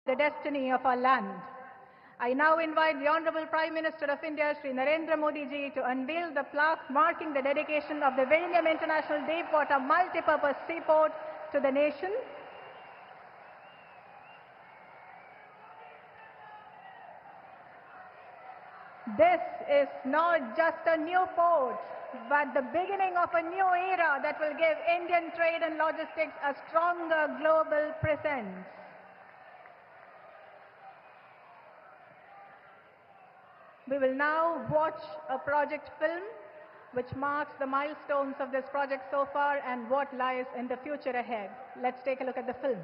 the destiny of our land. I now invite the Honorable Prime Minister of India, Shri Narendra Modi ji, to unveil the plaque marking the dedication of the Viringham International Deepwater Multipurpose Seaport to the nation. This is not just a new port, but the beginning of a new era that will give Indian trade and logistics a stronger global presence. We will now watch a project film which marks the milestones of this project so far and what lies in the future ahead. Let's take a look at the film.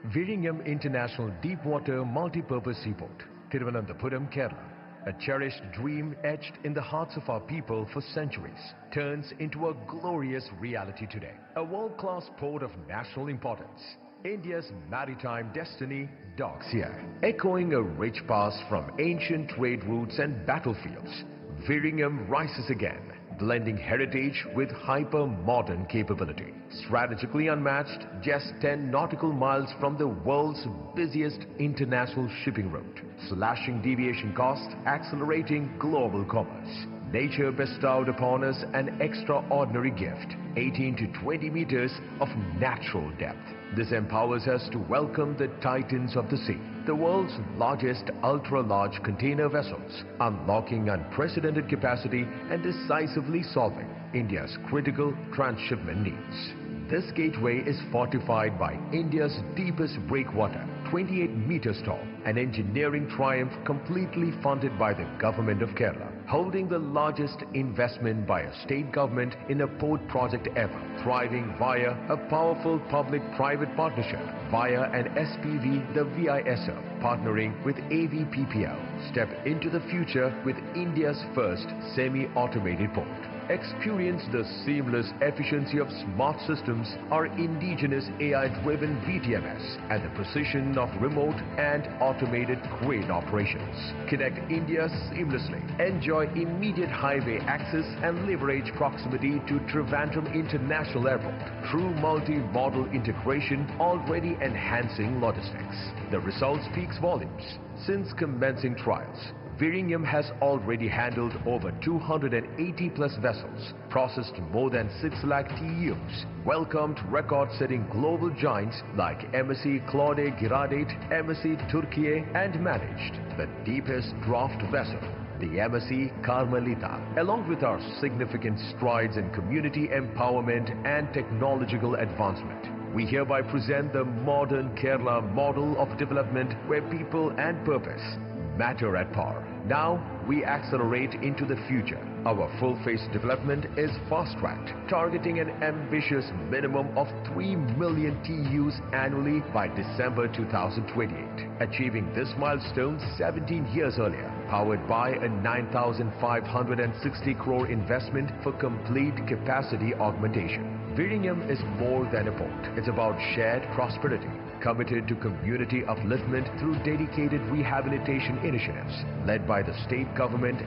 Viringham International Deepwater Multipurpose Seaport, Thiruvananthapuram, Kerala. A cherished dream etched in the hearts of our people for centuries turns into a glorious reality today. A world-class port of national importance. India's maritime destiny docks here. Echoing a rich past from ancient trade routes and battlefields, Viringham rises again, blending heritage with hyper-modern capability. Strategically unmatched, just 10 nautical miles from the world's busiest international shipping route, slashing deviation costs, accelerating global commerce. Nature bestowed upon us an extraordinary gift, 18 to 20 meters of natural depth. This empowers us to welcome the titans of the sea, the world's largest ultra-large container vessels, unlocking unprecedented capacity and decisively solving India's critical transshipment needs. This gateway is fortified by India's deepest breakwater, 28 meters tall, an engineering triumph completely funded by the government of Kerala, holding the largest investment by a state government in a port project ever, thriving via a powerful public-private partnership, via an SPV, the VISL, partnering with AVPPL. Step into the future with India's first semi-automated port. Experience the seamless efficiency of smart systems, our indigenous AI-driven VTMS, and the precision of remote and automated crane operations. Connect India seamlessly. Enjoy immediate highway access and leverage proximity to Trivandrum International Airport. True multi-modal integration already enhancing logistics. The result speaks volumes. Since commencing trials, Viringham has already handled over 280 plus vessels, processed more than 6 lakh TEUs, welcomed record-setting global giants like MSC Claude Giradate, MSC Turkiye, and managed the deepest draft vessel, the MSC Carmelita. Along with our significant strides in community empowerment and technological advancement, we hereby present the modern Kerala model of development where people and purpose matter at par. Now we accelerate into the future. Our full-phase development is fast-tracked, targeting an ambitious minimum of 3 million TEUs annually by December 2028, achieving this milestone 17 years earlier, powered by a 9,560 crore investment for complete capacity augmentation. Viringham is more than a port. It's about shared prosperity, committed to community upliftment through dedicated rehabilitation initiatives led by the state government,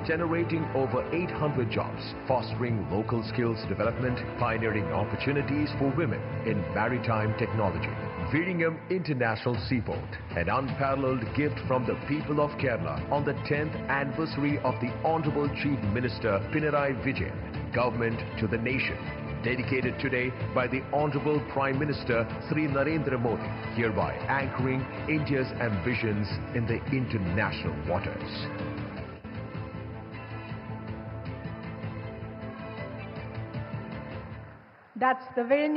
generating over 800 jobs, fostering local skills development, pioneering opportunities for women in maritime technology. Viringham International Seaport, an unparalleled gift from the people of Kerala on the 10th anniversary of the Honorable Chief Minister Pinarayi Vijayan, government to the nation. Dedicated today by the Honorable Prime Minister Shri Narendra Modi, hereby anchoring India's ambitions in the international waters. That's the Viringham